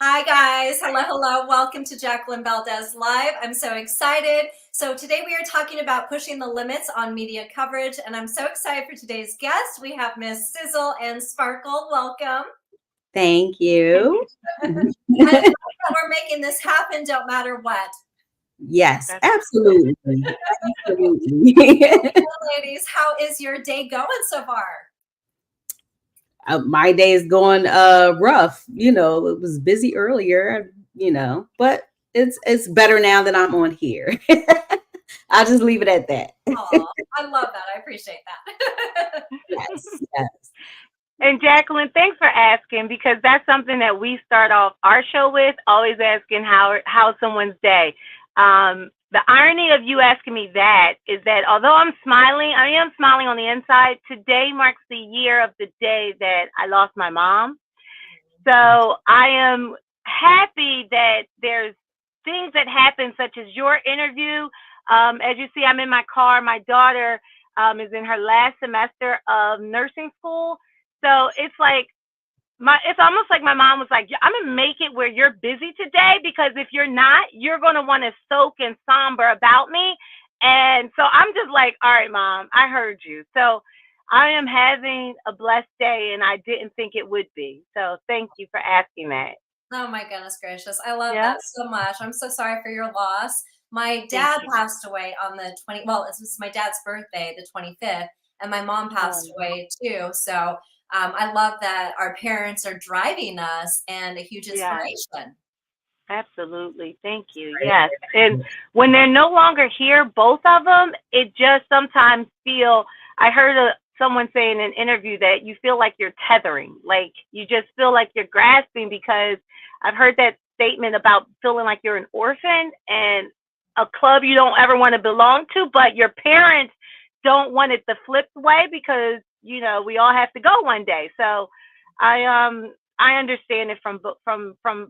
Hi guys, hello. Welcome to Jacqueline Valdez Live. I'm so excited. So today we are talking about pushing the limits on media coverage, and I'm so excited for today's guest. We have Miss Sizzle and Sparkle. Welcome. Thank you. I love that we're making this happen, don't matter what. Yes, That's absolutely. Absolutely. Well, ladies, how is your day going so far? My day is going rough. It was busy earlier, but it's better now that I'm on here. I'll just leave it at that. Oh, I love that. I appreciate that. Yes, yes. And Jacqueline, thanks for asking because that's something that we start off our show with, always asking how someone's day. The irony of you asking me that is that although I'm smiling, I am smiling on the inside. Today marks the year of the day that I lost my mom. So I am happy that there's things that happen, such as your interview. As you see, I'm in my car. My daughter is in her last semester of nursing school. So it's almost like my mom was like, I'm gonna make it where you're busy today because if you're not, you're gonna want to soak and somber about me. And so I'm just like, all right, mom, I heard you. So I am having a blessed day and I didn't think it would be. So thank you for asking that. Oh my goodness gracious. I love Yeah. that so much. I'm so sorry for your loss. My Thank dad you. passed away on the 20, well, it was my dad's birthday, the 25th, and my mom passed Oh, away too. So I love that our parents are driving us and a huge yeah. inspiration. Absolutely. Thank you. Yes. And when they're no longer here, both of them, it just sometimes I heard someone say in an interview that you feel like you're tethering, like you just feel like you're grasping because I've heard that statement about feeling like you're an orphan and a club you don't ever want to belong to, but your parents don't want it the flipped way because, we all have to go one day. So I understand it from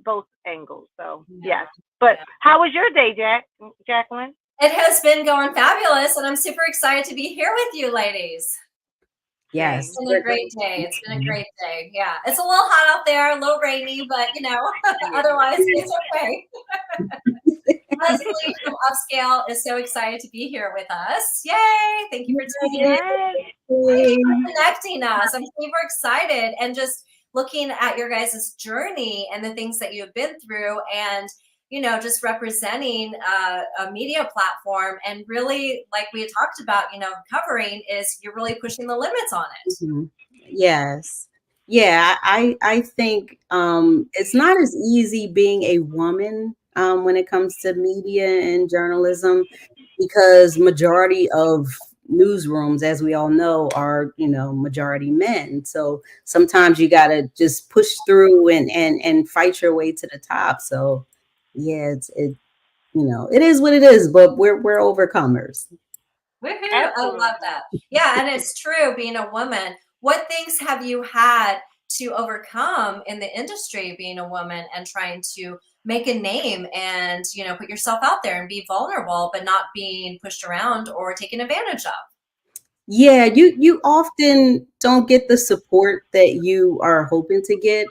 both angles. So Yeah, yes. But yeah. how was your day, Jacqueline? It has been going fabulous, and I'm super excited to be here with you ladies. Yes. Same. It's been a great day. It's been a great day. Yeah. It's a little hot out there, a little rainy, but Yeah. otherwise it's okay. Leslie from Upscale is so excited to be here with us. Yay! Thank you for tuning in. Yay. Thank you for connecting us. I'm super excited and just looking at your guys' journey and the things that you've been through and just representing a media platform and really like we had talked about, covering is you're really pushing the limits on it. Mhm. Yes. Yeah, I think it's not as easy being a woman when it comes to media and journalism because majority of newsrooms, as we all know, are majority men. So sometimes you got to just push through and fight your way to the top. So yeah, it is what it is, but we're overcomers. Woohoo! I love Absolutely. that. Yeah, and it's true being a woman. What things have you had to overcome in the industry being a woman and trying to make a name and, put yourself out there and be vulnerable, but not being pushed around or taken advantage of? Yeah, you often don't get the support that you are hoping to get.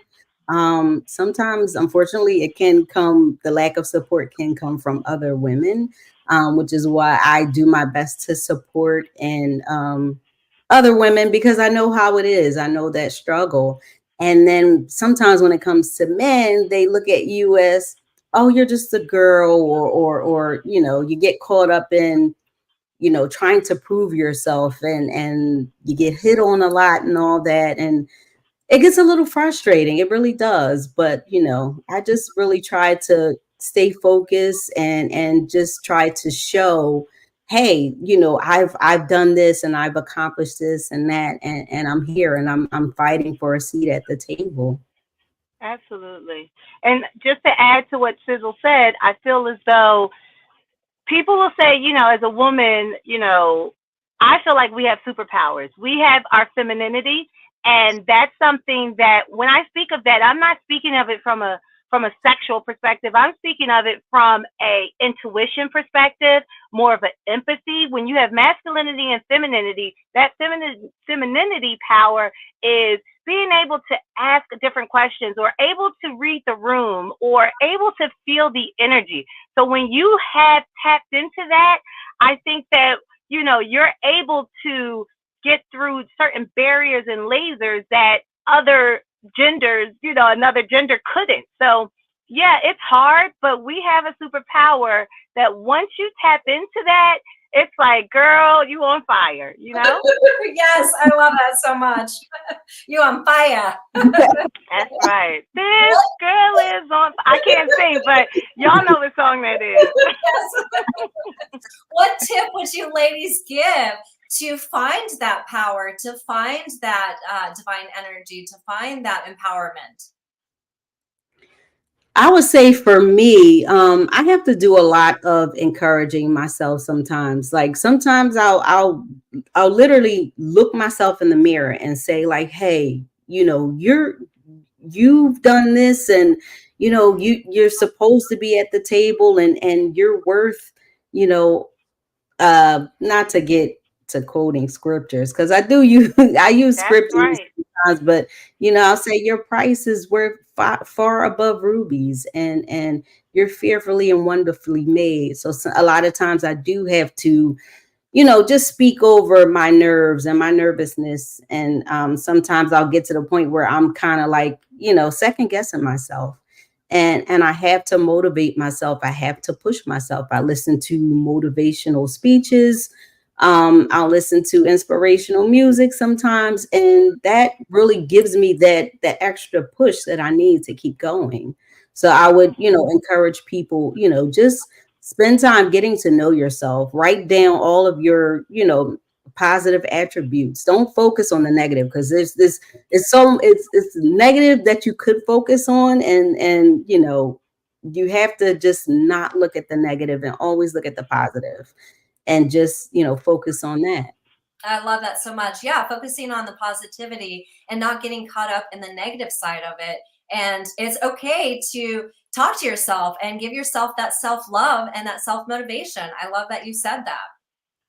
Sometimes, unfortunately, the lack of support can come from other women, which is why I do my best to support and other women because I know how it is. I know that struggle. And then sometimes when it comes to men, they look at you as, oh, you're just a girl, or you get caught up in trying to prove yourself and you get hit on a lot and all that. And it gets a little frustrating. It really does. But, I just really try to stay focused and just try to show, hey, I've done this and I've accomplished this and that and I'm here and I'm fighting for a seat at the table. Absolutely. And just to add to what Sizzle said, I feel as though people will say, as a woman, I feel like we have superpowers. We have our femininity, and that's something that when I speak of that, I'm not speaking of it from from a sexual perspective. I'm speaking of it from a intuition perspective, more of an empathy. When you have masculinity and femininity, that femininity power is being able to ask different questions, or able to read the room, or able to feel the energy. So when you have tapped into that, I think that, you're able to get through certain barriers and lasers that other genders, another gender couldn't. So yeah, it's hard, but we have a superpower that once you tap into that, it's like, girl, you on fire, Yes, I love that so much. You on fire. That's right. This girl is on. I can't sing, but y'all know what song that is. Yes. What tip would you ladies give to find that power, to find that divine energy, to find that empowerment? I would say for me, I have to do a lot of encouraging myself sometimes. Like sometimes I'll literally look myself in the mirror and say like, hey, you've done this, and you're supposed to be at the table, and you're worth, not to get to quoting scriptures, because I use That's scriptures right. sometimes, but I'll say your price is worth far above rubies, and you're fearfully and wonderfully made. So a lot of times I do have to just speak over my nerves and my nervousness, and sometimes I'll get to the point where I'm kind of like second guessing myself. And I have to motivate myself. I have to push myself. I listen to motivational speeches. I'll listen to inspirational music sometimes, and that really gives me that extra push that I need to keep going. So I would, encourage people, just spend time getting to know yourself. Write down all of your, positive attributes. Don't focus on the negative, because there's this it's negative that you could focus on, and you have to just not look at the negative and always look at the positive, and just focus on that. I love that so much. Yeah, focusing on the positivity and not getting caught up in the negative side of it. And it's okay to talk to yourself and give yourself that self-love and that self-motivation. I love that you said that.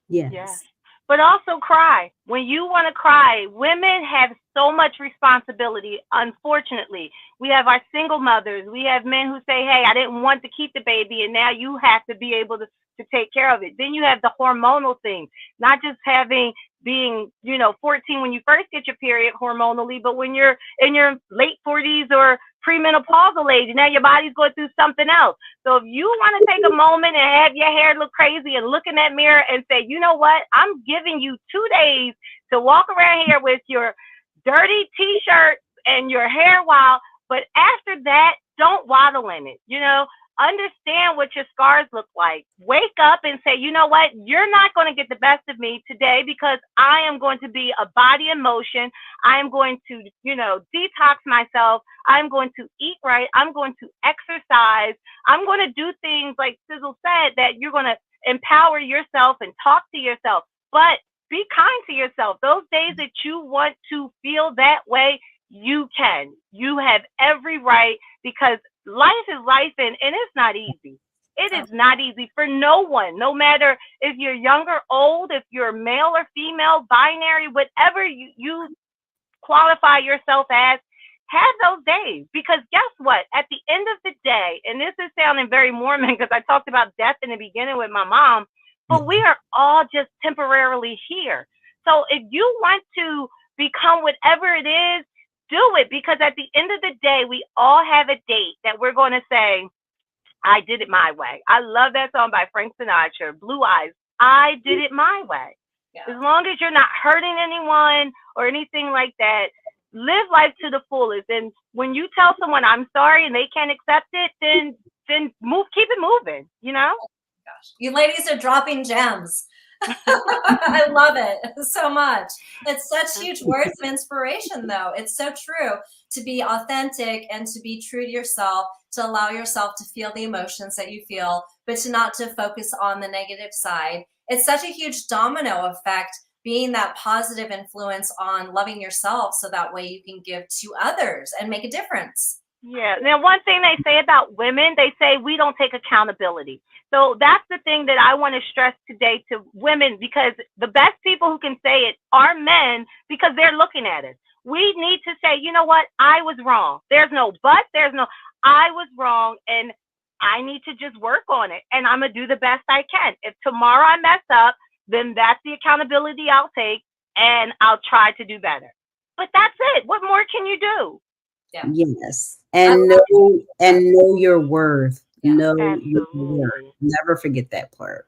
Yes. Yes. But also cry. When you want to cry, women have so much responsibility. Unfortunately, we have our single mothers. We have men who say, hey, I didn't want to keep the baby, and now you have to be able to take care of it. Then you have the hormonal thing, not just being 14 when you first get your period hormonally, but when you're in your late 40s or premenopausal age, now your body's going through something else. So if you want to take a moment and have your hair look crazy and look in that mirror and say, you know what, I'm giving you 2 days to walk around here with your dirty t-shirt and your hair wild, but after that, don't waddle in it. Understand what your scars look like. Wake up and say, you know what? You're not going to get the best of me today, because I am going to be a body in motion. I am going to, detox myself. I'm going to eat right. I'm going to exercise. I'm going to do things like Sizzle said, that you're going to empower yourself and talk to yourself. But be kind to yourself. Those days that you want to feel that way, you can. You have every right, because life is life, and it's not easy. It is not easy for no one, no matter if you're young or old, if you're male or female, binary, whatever you qualify yourself as, have those days. Because guess what? At the end of the day, and this is sounding very Mormon because I talked about death in the beginning with my mom, but we are all just temporarily here. So if you want to become whatever it is, do it, because at the end of the day, we all have a date that we're going to say, I did it my way. I love that song by Frank Sinatra, Blue Eyes. I did it my way. Yeah. As long as you're not hurting anyone or anything like that, live life to the fullest. And when you tell someone I'm sorry and they can't accept it, then keep it moving, Gosh, you ladies are dropping gems. I love it so much. It's such huge words of inspiration, though. It's so true to be authentic and to be true to yourself, to allow yourself to feel the emotions that you feel, but not to focus on the negative side. It's such a huge domino effect, being that positive influence on loving yourself, so that way you can give to others and make a difference. Yeah. Now, one thing they say about women, they say we don't take accountability. So that's the thing that I want to stress today to women, because the best people who can say it are men, because they're looking at us. We need to say, you know what? I was wrong. There's no but, I was wrong, and I need to just work on it, and I'm going to do the best I can. If tomorrow I mess up, then that's the accountability I'll take, and I'll try to do better. But that's it. What more can you do? Yeah. Yes. And know your worth. Yeah. Know your Absolutely. worth. Never forget that part.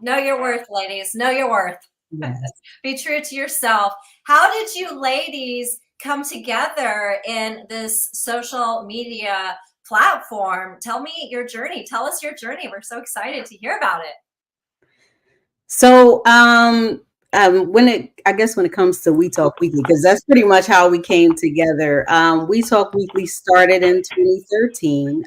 Know your worth, ladies. Know your worth. Yes. Be true to yourself. How did you ladies come together in this social media platform? Tell me your journey. Tell us your journey. We're so excited to hear about it. So when it comes to We Talk Weekly, because that's pretty much how we came together. We Talk Weekly started in 2013.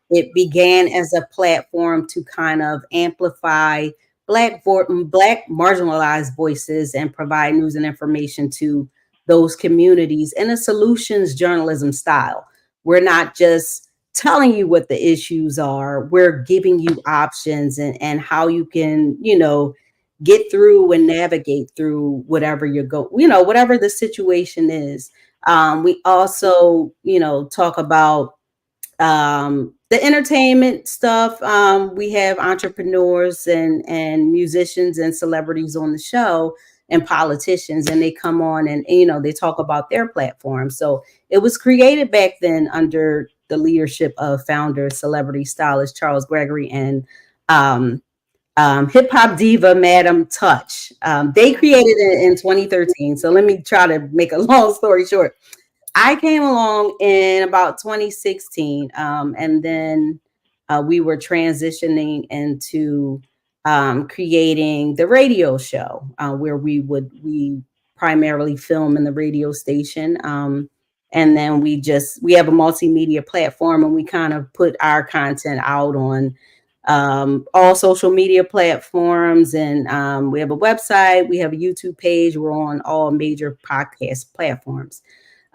It began as a platform to kind of amplify Black marginalized voices and provide news and information to those communities in a solutions journalism style. We're not just telling you what the issues are. We're giving you options and how you can, get through and navigate through whatever whatever the situation is. We also, talk about the entertainment stuff. We have entrepreneurs and musicians and celebrities on the show, and politicians, and they come on and they talk about their platform. So it was created back then under the leadership of founder, celebrity stylist Charles Gregory, and hip hop diva Madam Touch. They created it in 2013. So let me try to make a long story short. I came along in about 2016, and then we were transitioning into creating the radio show, where we primarily film in the radio station, and then we have a multimedia platform, and we kind of put our content out on all social media platforms, and we have a website, we have a YouTube page, we're on all major podcast platforms.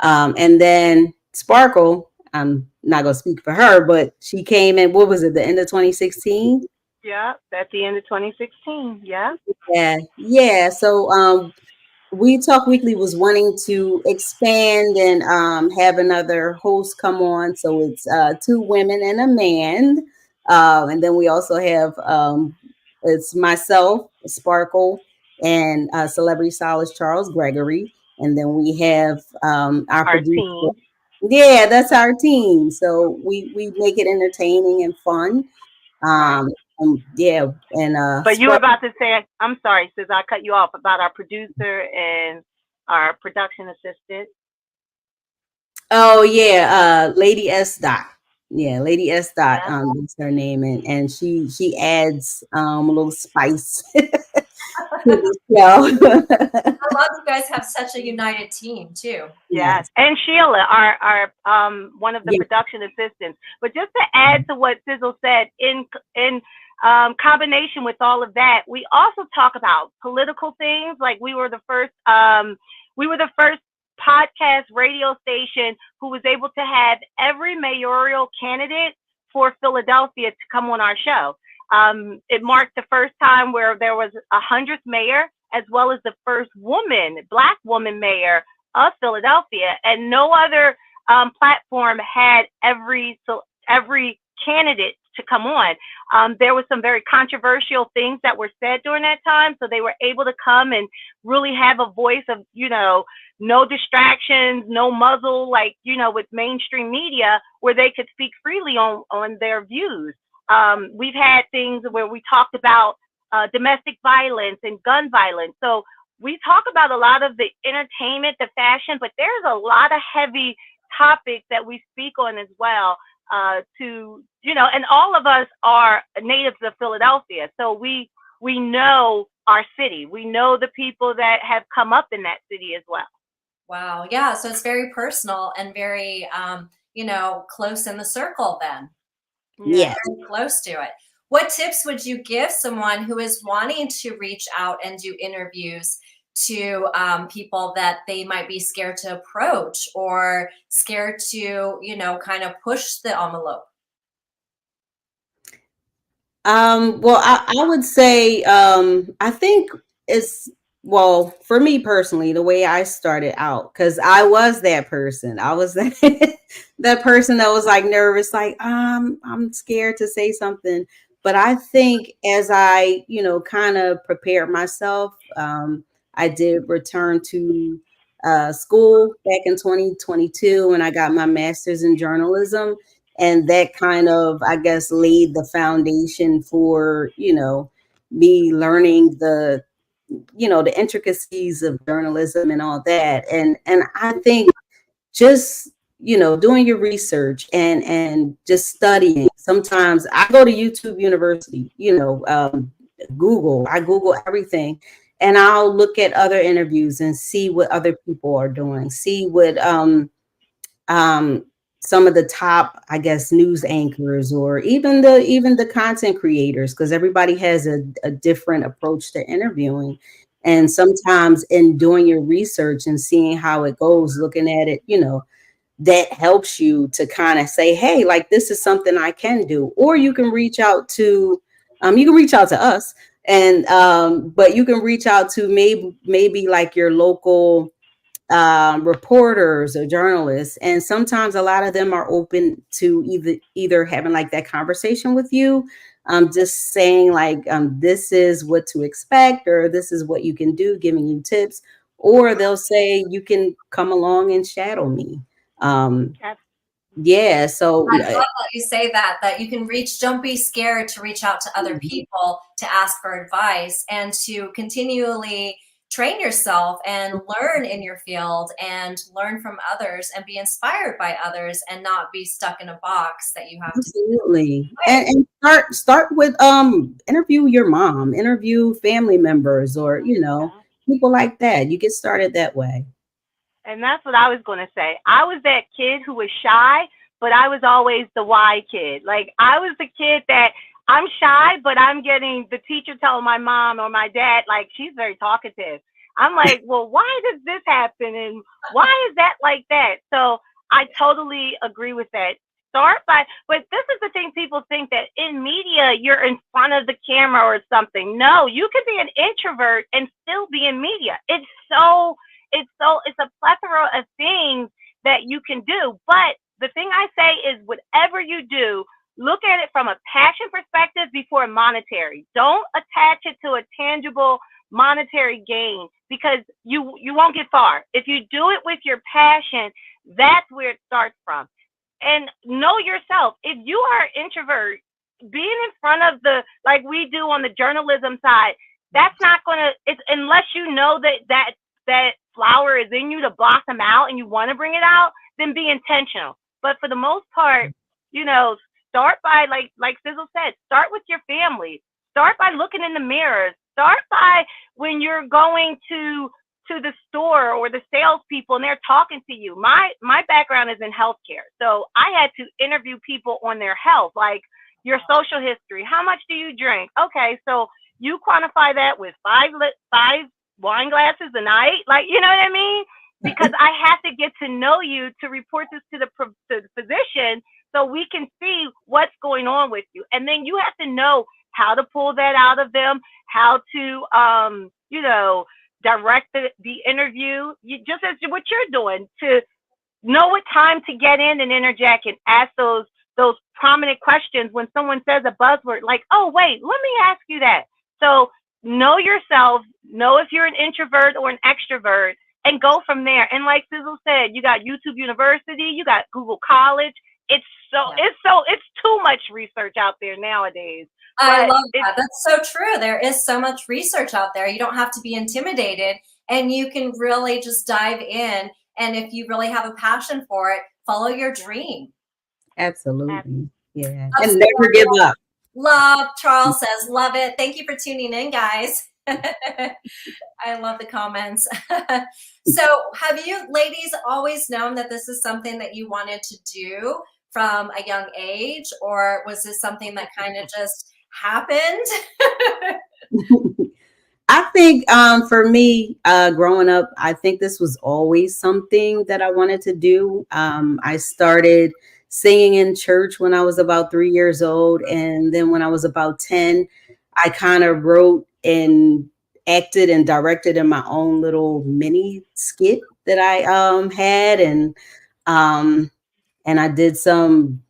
And then Sparkle, I'm not going to speak for her, but she came in, what was it, the end of 2016? Yeah, at the end of 2016. Yeah. Yeah. So We Talk Weekly was wanting to expand and have another host come on. So it's 2 women and a man. And then we also have it's myself, Sparkle, and celebrity stylist Charles Gregory. And then we have our producer. Team. Yeah, that's our team. So we make it entertaining and fun. But you were about to say, I'm sorry, since I cut you off, about our producer and our production assistant. Oh yeah, Lady S. Dot. Yeah, Lady S. Dot. Is her name, and she adds a little spice to the show. I love you guys have such a united team too. Yes, and Sheila, our one of the production assistants. But just to add to what Sizzle said, in combination with all of that, we also talk about political things. Like we were the first podcast radio station who was able to have every mayoral candidate for Philadelphia to come on our show. It marked the first time where there was 100th mayor, as well as the first Black woman mayor of Philadelphia, and no other platform had every candidate to come on. There was some very controversial things that were said during that time, so they were able to come and really have a voice of, no distractions, no muzzle, like, with mainstream media, where they could speak freely on their views. We've had things where we talked about domestic violence and gun violence. So we talk about a lot of the entertainment, the fashion, but there's a lot of heavy topics that we speak on as well. And all of us are natives of Philadelphia. So we know our city. We know the people that have come up in that city as well. Wow. Yeah. So it's very personal and very, close in the circle then. Yeah. Very close to it. What tips would you give someone who is wanting to reach out and do interviews to people that they might be scared to approach or scared to, kind of push the envelope? Well, I would say, I think it's, well, for me personally, the way I started out, because I was that person. I was that, that person that was like nervous, like, I'm scared to say something. But I think as I, kind of prepared myself, I did return to school back in 2022, and I got my master's in journalism, and that kind of, I guess, laid the foundation for, me learning the intricacies of journalism and all that. And I think just, doing your research and just studying. Sometimes I go to YouTube University, I Google everything, and I'll look at other interviews and see what other people are doing, see what um, some of the top, I guess, news anchors, or even the content creators, because everybody has a different approach to interviewing. And sometimes in doing your research and seeing how it goes, looking at it, that helps you to kind of say, hey, like, this is something I can do. Or you can reach out to us, and but you can reach out to maybe like your local reporters or journalists, and sometimes a lot of them are open to either having like that conversation with you, just saying like, this is what to expect, or this is what you can do, giving you tips, or they'll say you can come along and shadow me. um yeah, so I love that you say that you can don't be scared to reach out to other people to ask for advice and to continually train yourself and learn in your field and learn from others and be inspired by others and not be stuck in a box that you have to. absolutely. And start with, interview your mom, interview family members, or people like that. You get started that way. And that's what I was going to say. I was that kid who was shy, but I was always the why kid. Like, I was the kid that I'm shy, but I'm getting the teacher telling my mom or my dad, like, she's very talkative. I'm like, well, why does this happen? And why is that like that? So I totally agree with that. But this is the thing, people think that in media, you're in front of the camera or something. No, you could be an introvert and still be in media. It's a plethora of things that you can do. But the thing I say is, whatever you do, look at it from a passion perspective before monetary. Don't attach it to a tangible monetary gain, because you won't get far. If you do it with your passion, that's where it starts from. And know yourself. If you are an introvert, being in front of like we do on the journalism side, that's not gonna, it's unless you know that flower is in you to blossom out and you want to bring it out, then be intentional. But for the most part, start by, like Sizzle said, start with your family. Start by looking in the mirror. Start by when you're going to the store or the salespeople and they're talking to you. My background is in healthcare, so I had to interview people on their health, like your social history. How much do you drink? Okay, so you quantify that with five wine glasses a night, like, you know what I mean? Because I have to get to know you to report this to the physician, so we can see what's going on with you, and then you have to know how to pull that out of them, how to direct the interview, just as what you're doing, to know what time to get in and interject and ask those prominent questions when someone says a buzzword, like, oh wait, let me ask you that. So know yourself, know if you're an introvert or an extrovert, and go from there. And like Sizzle said, you got YouTube University, you got Google College. It's too much research out there nowadays. I love that. That's so true. There is so much research out there. You don't have to be intimidated, and you can really just dive in. And if you really have a passion for it, follow your dream. Absolutely. Yeah. And never give up. Love. Charles says, love it. Thank you for tuning in, guys. I love the comments. So have you ladies always known that this is something that you wanted to do from a young age, or was this something that kind of just happened? I think for me, growing up, I think this was always something that I wanted to do. I started singing in church when I was about 3 years old. And then when I was about 10, I kind of wrote and acted and directed in my own little mini skit that I had. Um, and I did some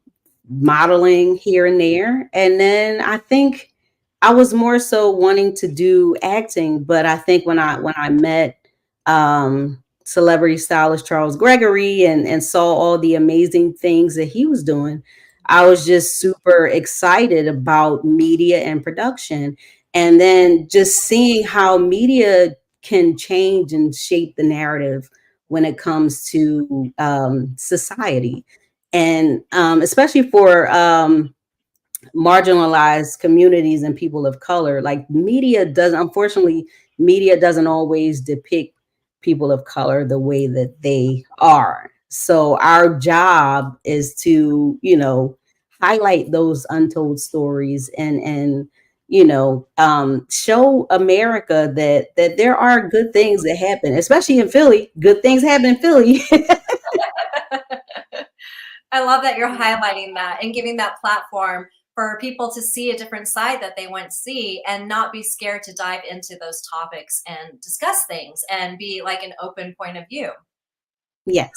modeling here and there. And then I think I was more so wanting to do acting, but I think when I met celebrity stylist Charles Gregory and saw all the amazing things that he was doing, I was just super excited about media and production. And then just seeing how media can change and shape the narrative when it comes to society and especially for marginalized communities and people of color. Like media doesn't, unfortunately, media doesn't always depict people of color the way that they are. So our job is to, highlight those untold stories and show America that there are good things that happen, especially in Philly. Good things happen in Philly. I love that you're highlighting that and giving that platform for people to see a different side that they wouldn't see and not be scared to dive into those topics and discuss things and be like an open point of view. Yes.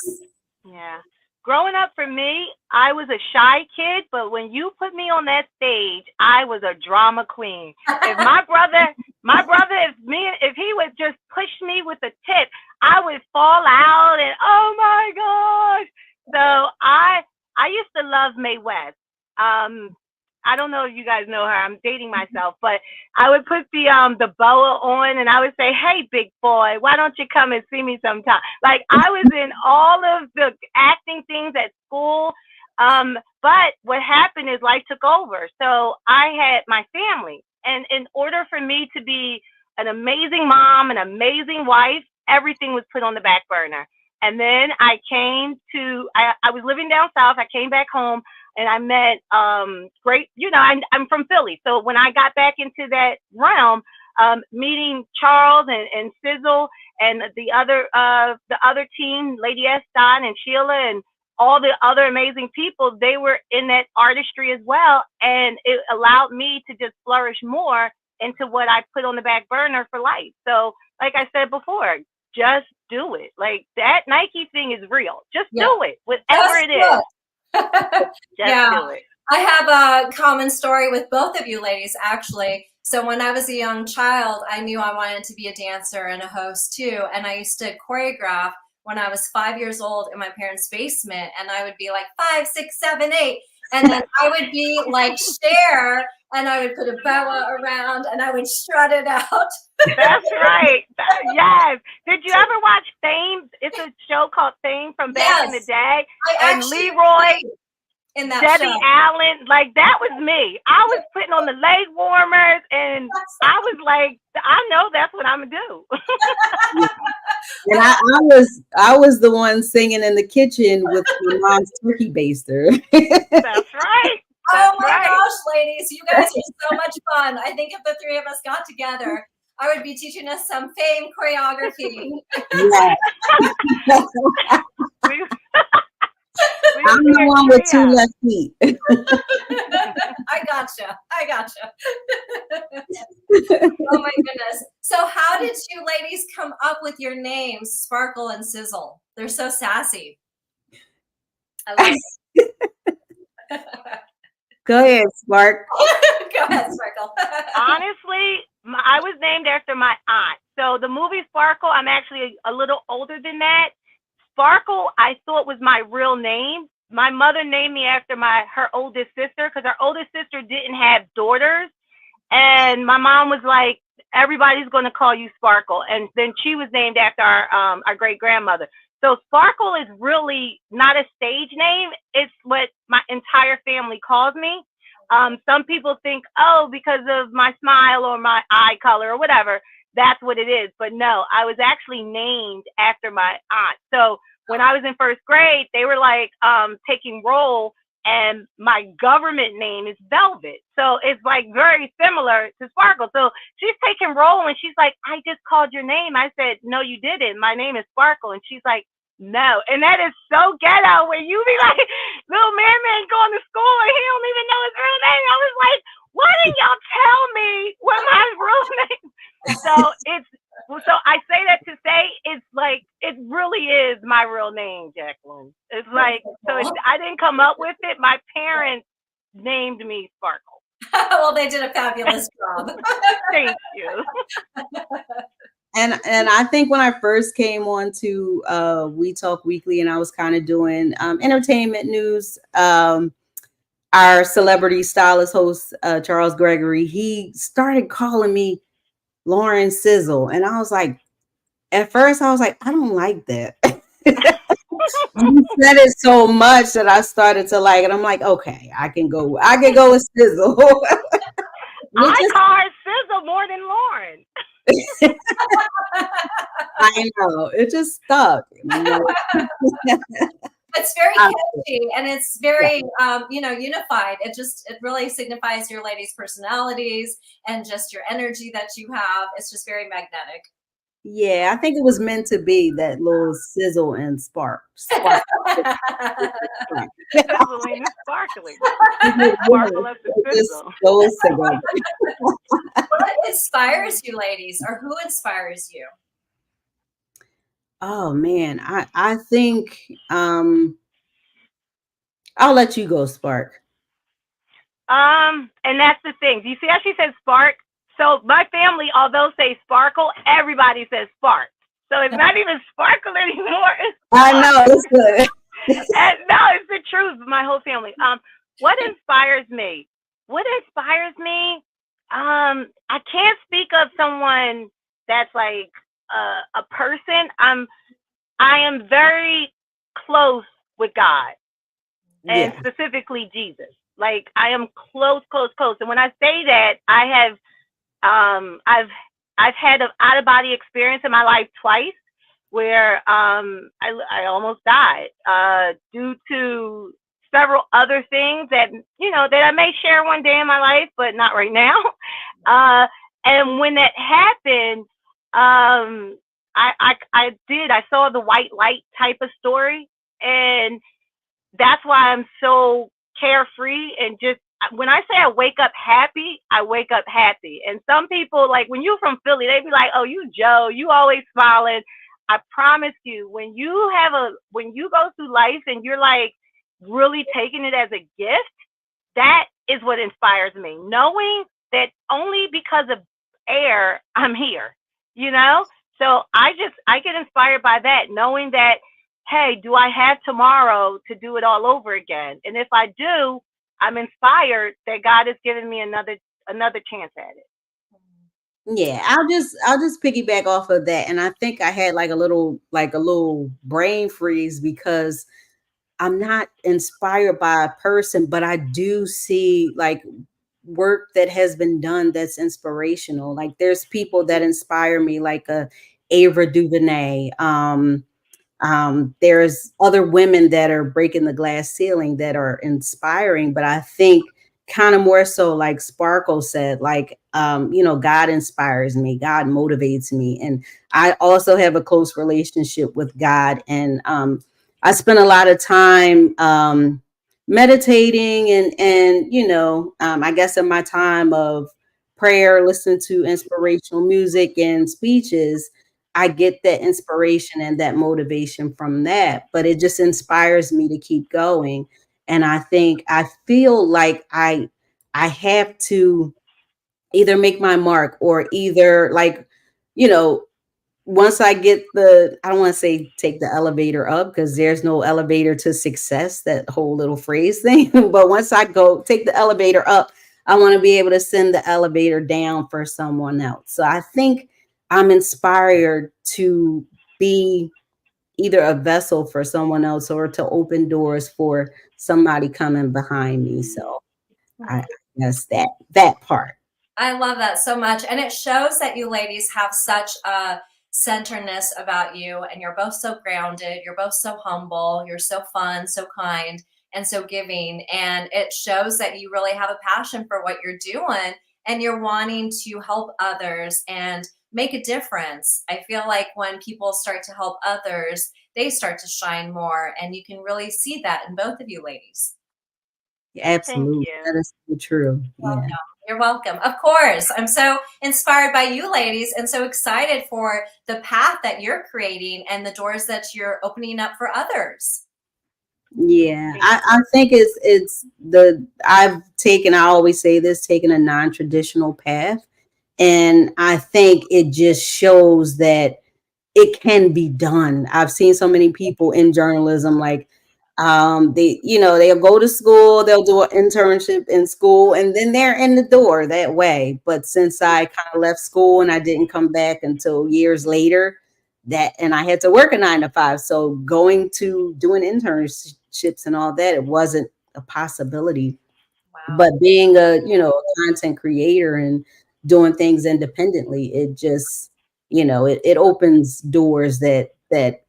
Yeah. Growing up for me, I was a shy kid, but when you put me on that stage, I was a drama queen. If my brother, if he would just push me with a tip, I would fall out and oh my gosh. So I used to love Mae West. I don't know if you guys know her. I'm dating myself, but I would put the boa on and I would say, "Hey, big boy, why don't you come and see me sometime?" Like I was in all of the acting things at school. But what happened is life took over. So I had my family, and in order for me to be an amazing mom, an amazing wife, everything was put on the back burner. And then I was living down south. I came back home and I met I'm from Philly. So when I got back into that realm, meeting Charles and Sizzle and the other team, Lady Eston and Sheila and all the other amazing people, they were in that artistry as well. And it allowed me to just flourish more into what I put on the back burner for life. So like I said before, just do it. Like that Nike thing is real. Just do it, whatever it is. Just do it. I have a common story with both of you ladies, actually. So when I was a young child, I knew I wanted to be a dancer and a host too. And I used to choreograph when I was 5 years old in my parents' basement. And I would be like 5, 6, 7, 8. And then I would be like Cher, and I would put a boa around and I would strut it out. That's right. Yes. Did you ever watch Fame? It's a show called Fame from back in the day. And Leroy, in that Debbie show. Allen, like that was me. I was putting on the leg warmers and I was like, I know that's what I'm gonna do. And I was the one singing in the kitchen with my mom's turkey baster. That's right. Oh my gosh, ladies, you guys are so much fun. I think if the three of us got together, I would be teaching us some Fame choreography. Yeah. I'm the one with 2 left feet. I gotcha. Oh my goodness. So how did you ladies come up with your names, Sparkle and Sizzle? They're so sassy. I love it. Go ahead, Spark. Go ahead, Sparkle. Honestly, I was named after my aunt. So the movie Sparkle, I'm actually a little older than that. Sparkle, I thought was my real name. My mother named me after her oldest sister because her oldest sister didn't have daughters. And my mom was like, everybody's going to call you Sparkle. And then she was named after our great-grandmother. So Sparkle is really not a stage name. It's what my entire family calls me. Some people think, oh, because of my smile or my eye color or whatever, that's what it is. But no, I was actually named after my aunt. So when I was in first grade, they were like taking roll and my government name is Velvet. So it's like very similar to Sparkle. So she's taking roll and she's like, I just called your name. I said, no, you didn't. My name is Sparkle. And she's like, no. And that is so ghetto when you be like, little man going to school and he don't even know his real name. I was like, why didn't y'all tell me what my real name? So I say that to say it's like it really is my real name, Jacqueline. It's like I didn't come up with it. My parents named me Sparkle. Well, they did a fabulous job. Thank you. And I think when I first came on to We Talk Weekly, and I was kind of doing entertainment news, our celebrity stylist host, Charles Gregory, he started calling me Lauren Sizzle. And I was like, at first I was like, I don't like that. He said it so much that I started to like it. I'm like, okay, I can go with Sizzle. I call her Sizzle more than Lauren. I know. It just stuck. It's very catchy and it's very, unified. It really signifies your ladies' personalities and just your energy that you have. It's just very magnetic. Yeah, I think it was meant to be that little sizzle and spark. Sizzling and sparkling. Sparkle up the sizzle. What inspires you, ladies, or who inspires you? Oh man, I think I'll let you go, Spark. And that's the thing. Do you see how she said spark? So my family, although say sparkle, everybody says spark. So it's not even sparkle anymore. I know, it's good. No, it's the truth. My whole family. What inspires me? I can't speak of someone that's like a person. I am very close with God, and specifically Jesus. Like I am close. And when I say that, I've had an out of body experience in my life twice, where I almost died due to several other things that I may share one day in my life, but not right now. And when that happened, I saw the white light type of story, and that's why I'm so carefree and just when I say I wake up happy, I wake up happy. And some people, like when you're from Philly, they be like, "Oh, you Joe, you always smiling." I promise you, when you go through life and you're like really taking it as a gift, that is what inspires me. Knowing that only because of air I'm here, So I get inspired by that, knowing that, hey, do I have tomorrow to do it all over again? And if I do, I'm inspired that God has given me another chance at it. Yeah, I'll just piggyback off of that. And I think I had like a little brain freeze because I'm not inspired by a person, but I do see like work that has been done that's inspirational. Like there's people that inspire me, like Ava DuVernay. There's other women that are breaking the glass ceiling that are inspiring, but I think kind of more so like Sparkle said, like, God inspires me, God motivates me. And I also have a close relationship with God. And I spend a lot of time meditating and I guess in my time of prayer, listening to inspirational music and speeches, I get that inspiration and that motivation from that, but it just inspires me to keep going. And I feel like I have to either make my mark or either once I get I don't want to say take the elevator up because there's no elevator to success, that whole little phrase thing. But once I go take the elevator up, I want to be able to send the elevator down for someone else. So I think I'm inspired to be either a vessel for someone else or to open doors for somebody coming behind me. So I guess that part. I love that so much. And it shows that you ladies have such a centeredness about you, and you're both so grounded. You're both so humble. You're so fun, so kind. and so giving. And it shows that you really have a passion for what you're doing and you're wanting to help others and make a difference. I feel like when people start to help others, they start to shine more. And you can really see that in both of you ladies. Thank Absolutely. you. That is so true. Yeah. You're welcome. Of course. I'm so inspired by you ladies and so excited for the path that you're creating and the doors that you're opening up for others. Yeah, I think I always say this, taking a non-traditional path. And I think it just shows that it can be done. I've seen so many people in journalism, like they'll go to school, they'll do an internship in school, and then they're in the door that way. But since I kind of left school and I didn't come back until years later, and I had to work a 9 to 5. So going to doing internships and all that, it wasn't a possibility. Wow. But being a content creator and doing things independently, it just it opens doors that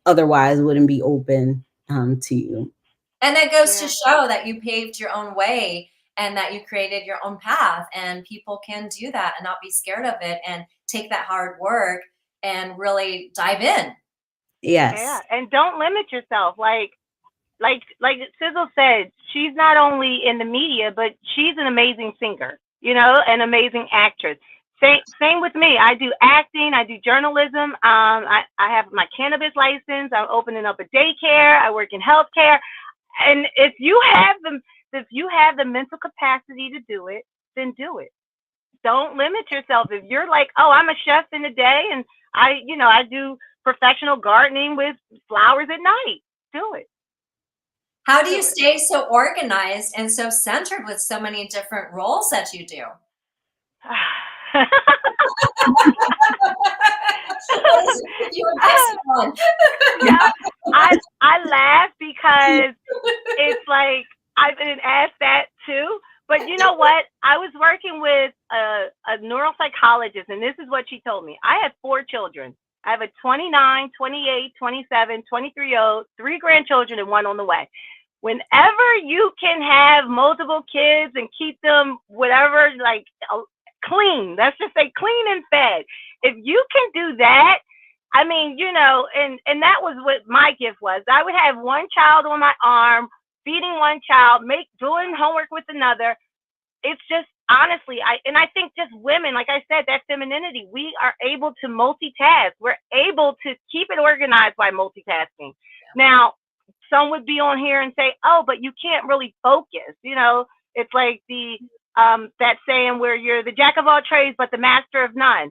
otherwise wouldn't be open to you. And that goes to show that you paved your own way and that you created your own path, and people can do that and not be scared of it and take that hard work and really dive in. Yes. Yeah, and don't limit yourself. Like Sizzle said, she's not only in the media, but she's an amazing singer, an amazing actress. Same with me. I do acting, I do journalism. I have my cannabis license. I'm opening up a daycare. I work in healthcare. And if you have the mental capacity to do it, then do it. Don't limit yourself. If you're like, oh, I'm a chef in the day and I do professional gardening with flowers at night, do it. How do you stay so organized and so centered with so many different roles that you do? Yeah, I laugh because it's like I've been asked that too. But you know what? I was working with a neuropsychologist, and this is what she told me. I have 4 children. I have a 29, 28, 27, 23-year-old, 3 grandchildren, and 1 on the way. Whenever you can have multiple kids and keep them whatever, like clean, let's just say clean and fed. If you can do that, I mean, and that was what my gift was. I would have 1 child on my arm, feeding 1 child, doing homework with another. It's just, honestly, I think just women, like I said, that femininity, we are able to multitask. We're able to keep it organized by multitasking. Now, some would be on here and say, oh, but you can't really focus. It's like that saying where you're the jack of all trades, but the master of none.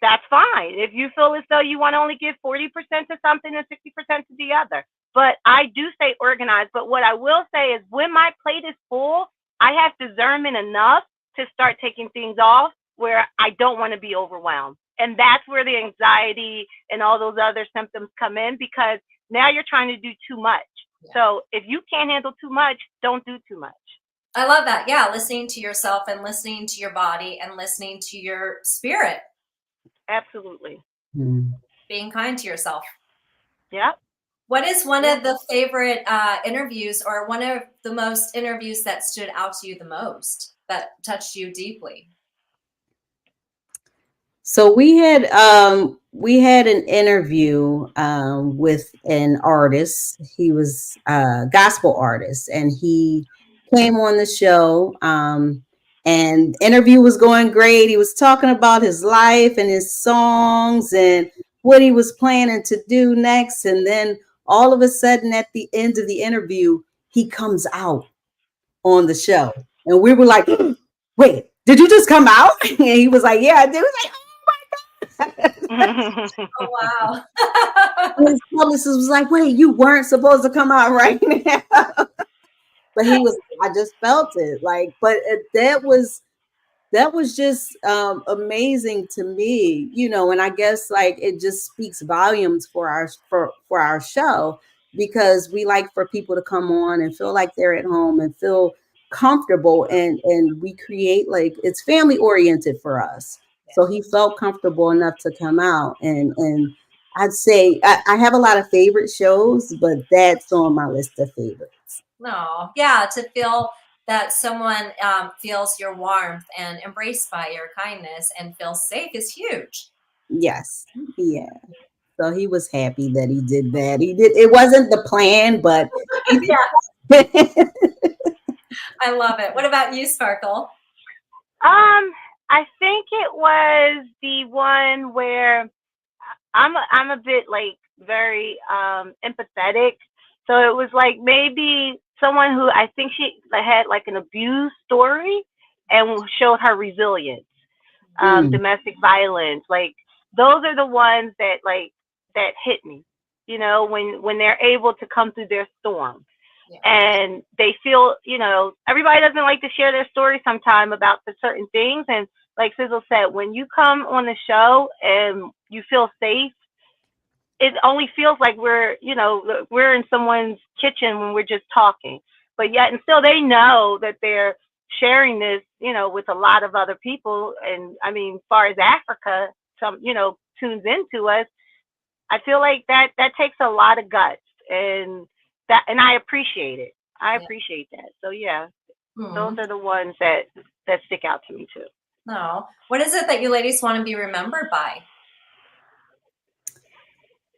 That's fine. If you feel as though you want to only give 40% to something and 60% to the other. But I do stay organized. But what I will say is when my plate is full, I have discernment enough to start taking things off where I don't want to be overwhelmed. And that's where the anxiety and all those other symptoms come in, because now you're trying to do too much. Yeah. So if you can't handle too much, don't do too much. I love that. Yeah. Listening to yourself and listening to your body and listening to your spirit. Absolutely. Being kind to yourself. Yep. What is one of the favorite interviews, or one of the most interviews that stood out to you the most, that touched you deeply? So we had an interview with an artist. He was a gospel artist, and he came on the show. And the interview was going great. He was talking about his life and his songs and what he was planning to do next. And then all of a sudden, at the end of the interview, he comes out on the show. And we were like, wait, did you just come out? And he was like, yeah, I did. Oh, wow. His publicist was like, wait, you weren't supposed to come out right now. But he was, I just felt it. Like, but that was just amazing to me, and I guess like it just speaks volumes for our show, because we like for people to come on and feel like they're at home and feel comfortable, and we create, like, it's family oriented for us. So he felt comfortable enough to come out, and I'd say I have a lot of favorite shows, but that's on my list of favorites. No, yeah, to feel that someone feels your warmth and embraced by your kindness and feels safe is huge. Yes. Yeah. So he was happy that he did that. He did. It wasn't the plan, but he Yeah, did. I love it. What about you, Sparkle? I think it was the one where I'm a bit like very empathetic. So it was like maybe someone who I think she had like an abused story and showed her resilience. Mm, Domestic violence, like those are the ones that like that hit me. You know, when they're able to come through their storm Yeah. and they feel, you know, everybody doesn't like to share their story sometime about the certain things. And like Sizzle said, when you come on the show and you feel safe, it only feels like we're, you know, we're in someone's kitchen when we're just talking. But yet, and still, they know that they're sharing this, you know, with a lot of other people. And I mean, as far as Africa, some, you know, tunes into us. I feel like that takes a lot of guts, and I appreciate it. I Yeah. appreciate that. So yeah, those Hmm. are the ones that stick out to me too. No. What is it that you ladies want to be remembered by?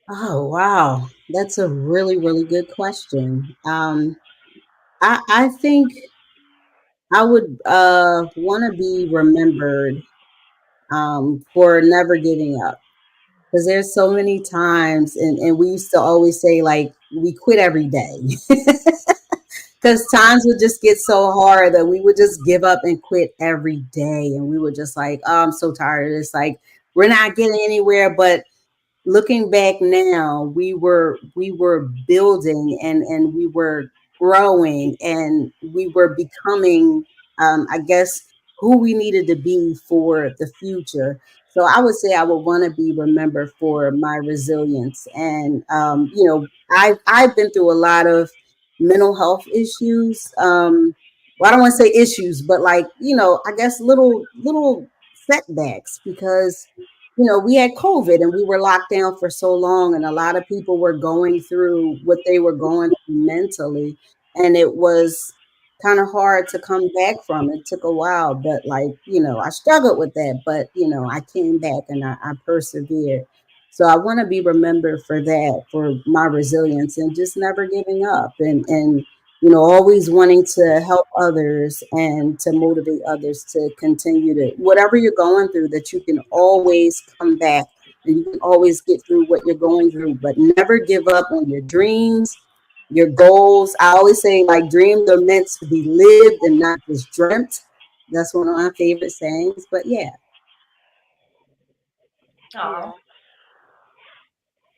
oh wow, that's a really really good question. I think I would want to be remembered for never giving up because there's so many times, and we used to always say like we quit every day. Because times would just get so hard that we would just give up and quit every day. And we were just like, oh, I'm so tired of this. Like, we're not getting anywhere. But looking back now, we were building and we were growing and we were becoming, I guess, who we needed to be for the future. So I would say I would want to be remembered for my resilience. And I've been through a lot of mental health issues. Well, I don't want to say issues, but like, I guess little setbacks because we had COVID and we were locked down for so long, and a lot of people were going through what they were going through mentally, and it was kind of hard to come back from. It took a while, but like, I struggled with that, but I came back and I persevered. So I want to be remembered for that, for my resilience and just never giving up and always wanting to help others and to motivate others to continue to whatever you're going through, that you can always come back and you can always get through what you're going through, but never give up on your dreams, your goals. I always say like dreams are meant to be lived and not just dreamt. That's one of my favorite sayings, but yeah. Oh. Yeah.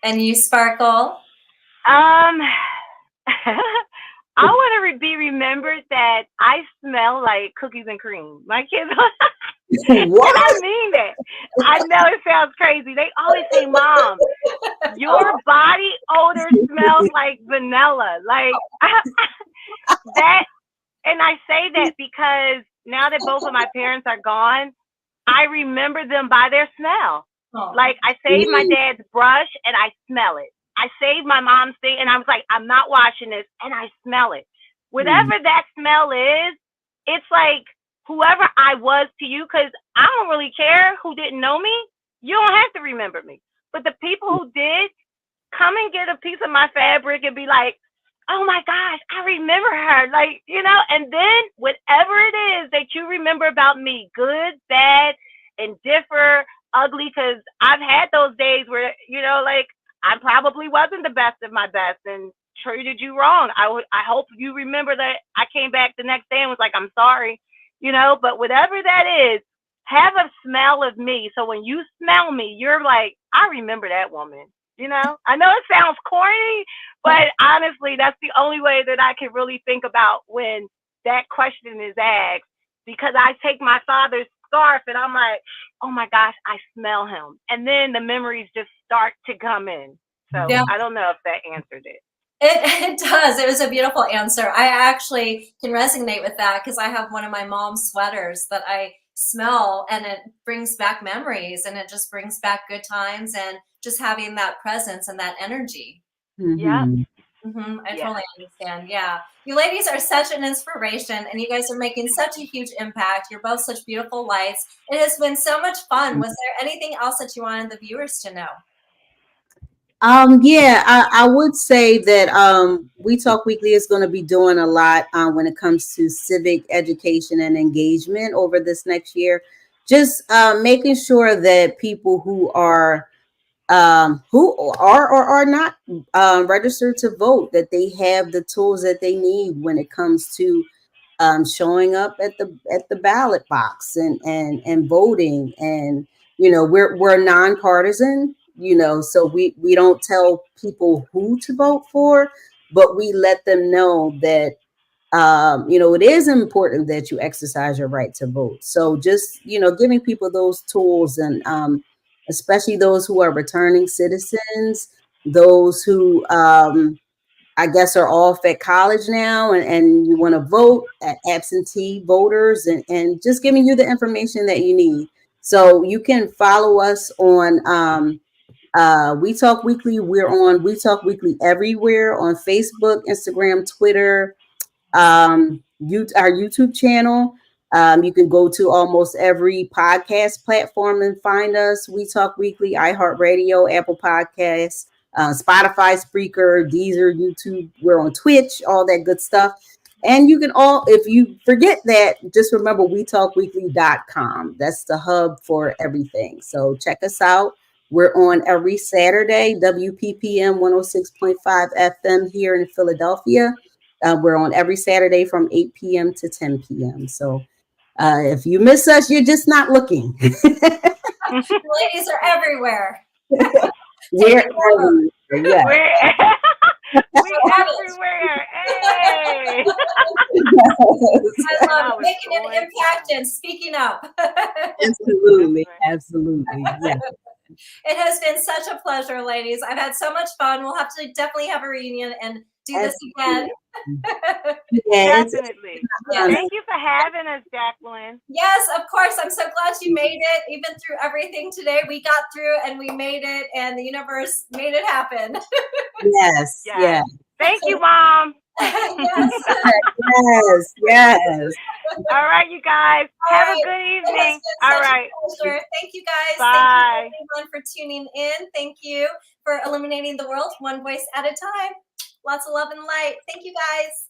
And you, Sparkle? Um, I want to be remembered that I smell like cookies and cream. My kids, and I What? mean that. I know it sounds crazy. They always say, "Mom, your body odor smells like vanilla." Like that, and I say that because now that both of my parents are gone, I remember them by their smell. Oh. Like I saved my dad's brush and I smell it. I saved my mom's thing and I was like, I'm not washing this, and I smell it. Whatever that smell is, it's like whoever I was to you, because I don't really care who didn't know me. You don't have to remember me. But the people who did, come and get a piece of my fabric and be like, oh my gosh, I remember her. Like, and then whatever it is that you remember about me, good, bad, indifferent, ugly, because I've had those days where, like I probably wasn't the best of my best and treated you wrong. I hope you remember that I came back the next day and was like, I'm sorry, but whatever that is, have a smell of me. So when you smell me, you're like, I remember that woman. I know it sounds corny, but honestly, that's the only way that I can really think about when that question is asked, because I take my father's scarf and I'm like, oh my gosh, I smell him. And then the memories just start to come in. So Yeah. I don't know if that answered it. It does. It was a beautiful answer. I actually can resonate with that because I have one of my mom's sweaters that I smell and it brings back memories and it just brings back good times and just having that presence and that energy. Yeah. I Yeah. totally understand. Yeah. You ladies are such an inspiration and you guys are making such a huge impact. You're both such beautiful lights. It has been so much fun. Was there anything else that you wanted the viewers to know? Yeah, I would say that We Talk Weekly is going to be doing a lot when it comes to civic education and engagement over this next year. Just making sure that people who are or are not registered to vote, that they have the tools that they need when it comes to showing up at the ballot box and voting. And we're nonpartisan, so we don't tell people who to vote for, but we let them know that it is important that you exercise your right to vote. So just giving people those tools, and especially those who are returning citizens, those who I guess are off at college now, and you want to vote, at absentee voters, and just giving you the information that you need. So you can follow us on We Talk Weekly. We're on We Talk Weekly everywhere, on Facebook, Instagram, Twitter, our YouTube channel. You can go to almost every podcast platform and find us. We Talk Weekly, iHeartRadio, Apple Podcasts, Spotify, Spreaker, Deezer, YouTube. We're on Twitch, all that good stuff. And you can if you forget that, just remember wetalkweekly.com. That's the hub for everything. So check us out. We're on every Saturday, WPPM 106.5 FM here in Philadelphia. We're on every Saturday from 8 p.m. to 10 p.m. So if you miss us, you're just not looking. Ladies are everywhere. We're everywhere. Yeah. We're everywhere. Hey. I love making an impact and speaking up. Absolutely. Absolutely. Yeah. It has been such a pleasure, ladies. I've had so much fun. We'll have to definitely have a reunion and do this again. Yeah, Definitely. Thank you for having us, Jacqueline. Yes, of course. I'm so glad you made it. Even through everything today, we got through and we made it, and the universe made it happen. Yes. Yeah. Thank you, Mom. Yes. Yes. All right, you guys. Have a good evening. All right. Thank you, guys. Bye. Thank you, everyone, for tuning in. Thank you for illuminating the world one voice at a time. Lots of love and light. Thank you, guys.